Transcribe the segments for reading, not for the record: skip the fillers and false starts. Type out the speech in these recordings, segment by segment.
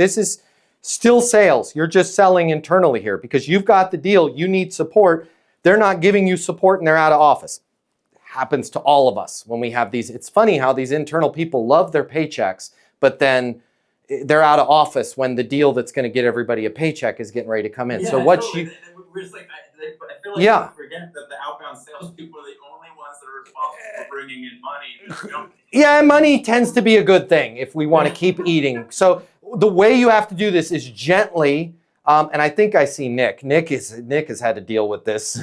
This is still sales. You're just selling internally here because you've got the deal. You need support. They're not giving you support and they're out of office. Happens to all of us when we have these. It's funny how these internal people love their paychecks, but then they're out of office when the deal that's going to get everybody a paycheck is getting ready to come in. Yeah, so what totally. you... We're just like, I feel like you forget that the outbound salespeople are the only ones that are responsible for bringing in money. Yeah, money tends to be a good thing if we want to keep eating. So the way you have to do this is gently. And I think I see Nick. Nick has had to deal with this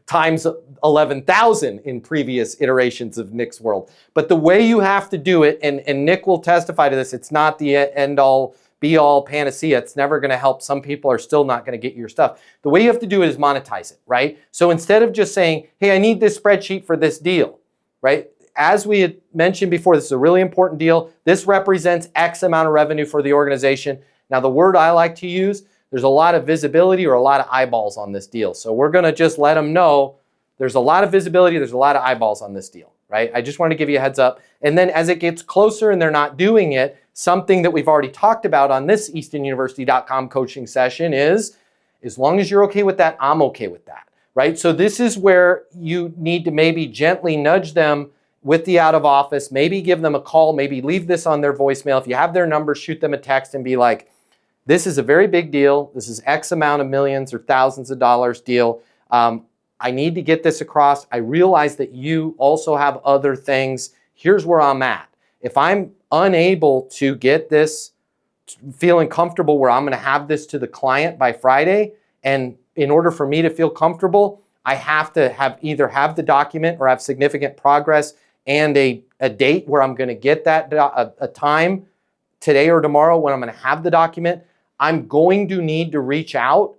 times 11,000 in previous iterations of Nick's world. But the way you have to do it, and Nick will testify to this, it's not the end-all, be-all panacea. It's never going to help. Some people are still not going to get your stuff. The way you have to do it is monetize it, right? So instead of just saying, hey, I need this spreadsheet for this deal, right? As we had mentioned before, this is a really important deal. This represents X amount of revenue for the organization. Now, the word I like to use, there's a lot of visibility or a lot of eyeballs on this deal. So we're going to just let them know there's a lot of visibility, there's a lot of eyeballs on this deal, right? I just want to give you a heads up. And then as it gets closer and they're not doing it, something that we've already talked about on this eastonuniversity.com coaching session is, as long as you're okay with that, I'm okay with that, right? So this is where you need to maybe gently nudge them with the out of office, maybe give them a call, maybe leave this on their voicemail. If you have their number, shoot them a text and be like, this is a very big deal. This is X amount of millions or thousands of dollars deal. I need to get this across. I realize that you also have other things. Here's where I'm at. If I'm unable to get this feeling comfortable where I'm going to have this to the client by Friday, and in order for me to feel comfortable, I have to either have the document or have significant progress and a date where I'm going to get that, a time today or tomorrow when I'm going to have the document, I'm going to need to reach out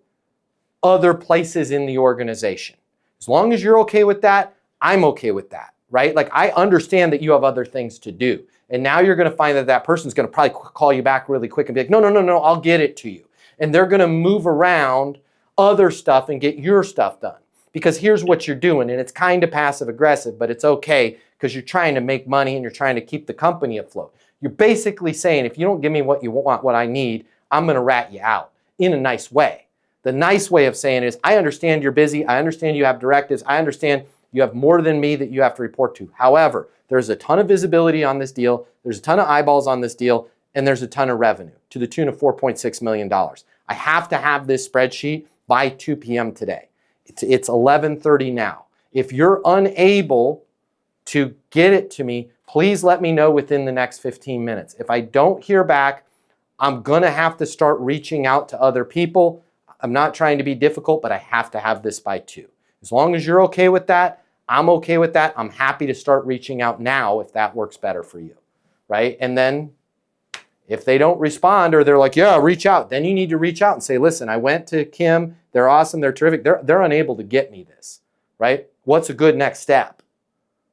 other places in the organization. As long as you're okay with that, I'm okay with that, right? Like, I understand that you have other things to do. And now you're going to find that that person's going to probably call you back really quick and be like, no, I'll get it to you. And they're going to move around other stuff and get your stuff done. Because here's what you're doing, and it's kind of passive aggressive, but it's okay because you're trying to make money and you're trying to keep the company afloat. You're basically saying, if you don't give me what you want, what I need, I'm going to rat you out in a nice way. The nice way of saying it is, I understand you're busy. I understand you have directives. I understand you have more than me that you have to report to. However, there's a ton of visibility on this deal. There's a ton of eyeballs on this deal, and there's a ton of revenue to the tune of $4.6 million. I have to have this spreadsheet by 2 p.m. today. It's 11:30 now. If you're unable to get it to me, please let me know within the next 15 minutes. If I don't hear back, I'm going to have to start reaching out to other people. I'm not trying to be difficult, but I have to have this by 2. As long as you're okay with that, I'm okay with that. I'm happy to start reaching out now if that works better for you, right? And then if they don't respond or they're like, yeah, reach out, then you need to reach out and say, listen, I went to Kim. They're awesome. They're terrific. They're unable to get me this, right? What's a good next step?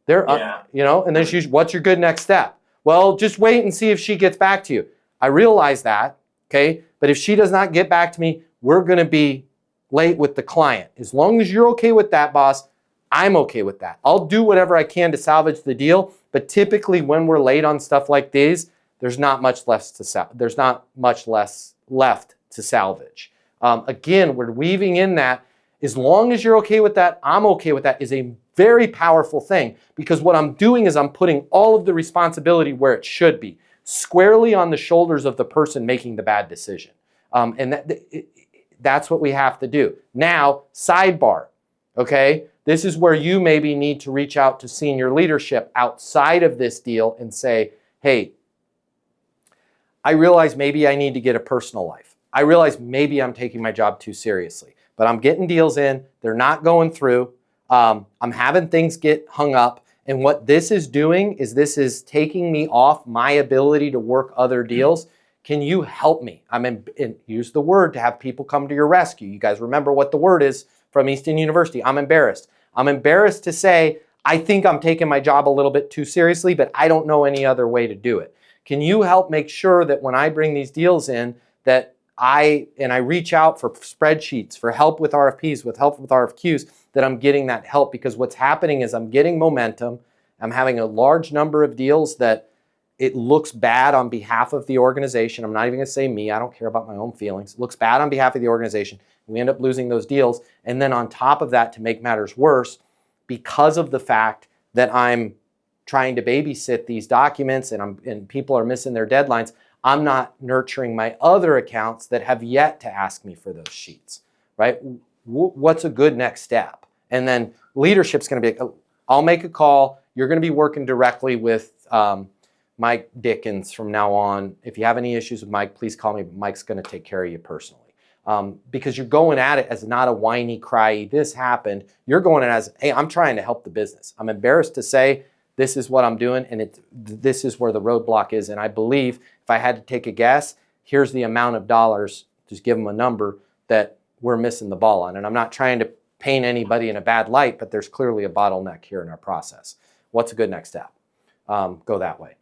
And then she's, what's your good next step? Well, just wait and see if she gets back to you. I realize that, okay? But if she does not get back to me, we're going to be late with the client. As long as you're okay with that, boss, I'm okay with that. I'll do whatever I can to salvage the deal, but typically when we're late on stuff like these, there's not much less left to salvage. Again, we're weaving in that, as long as you're okay with that, I'm okay with that, is a very powerful thing, because what I'm doing is I'm putting all of the responsibility where it should be, squarely on the shoulders of the person making the bad decision. That's what we have to do. Now, sidebar, okay? This is where you maybe need to reach out to senior leadership outside of this deal and say, hey, I realize maybe I need to get a personal life. I realize maybe I'm taking my job too seriously, but I'm getting deals in. They're not going through. I'm having things get hung up. And what this is doing is this is taking me off my ability to work other deals. Can you help me? And use the word to have people come to your rescue. You guys remember what the word is from Easton University. I'm embarrassed. I'm embarrassed to say, I think I'm taking my job a little bit too seriously, but I don't know any other way to do it. Can you help make sure that when I bring these deals in, that I reach out for spreadsheets, for help with RFPs, with help with RFQs, that I'm getting that help? Because what's happening is I'm getting momentum. I'm having a large number of deals that it looks bad on behalf of the organization. I'm not even going to say me. I don't care about my own feelings. It looks bad on behalf of the organization. We end up losing those deals. And then on top of that, to make matters worse, because of the fact that I'm trying to babysit these documents and people are missing their deadlines, I'm not nurturing my other accounts that have yet to ask me for those sheets, right? What's a good next step? And then leadership's going to be, I'll make a call. You're going to be working directly with Mike Dickens from now on. If you have any issues with Mike, please call me. Mike's going to take care of you personally. Because you're going at it as not a whiny, cryy, this happened. You're going at it as, hey, I'm trying to help the business. I'm embarrassed to say this is what I'm doing, and this is where the roadblock is. And I believe if I had to take a guess, here's the amount of dollars, just give them a number, that we're missing the ball on. And I'm not trying to paint anybody in a bad light, but there's clearly a bottleneck here in our process. What's a good next step? Go that way.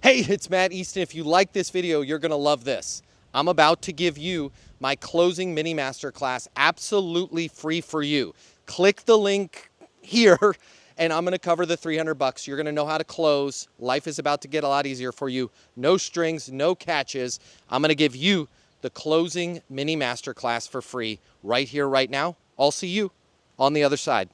Hey, it's Matt Easton. If you like this video, you're going to love this. I'm about to give you my closing mini masterclass absolutely free for you. Click the link here and I'm going to cover the $300. You're going to know how to close. Life is about to get a lot easier for you. No strings, no catches. I'm going to give you the closing mini masterclass for free right here, right now. I'll see you on the other side.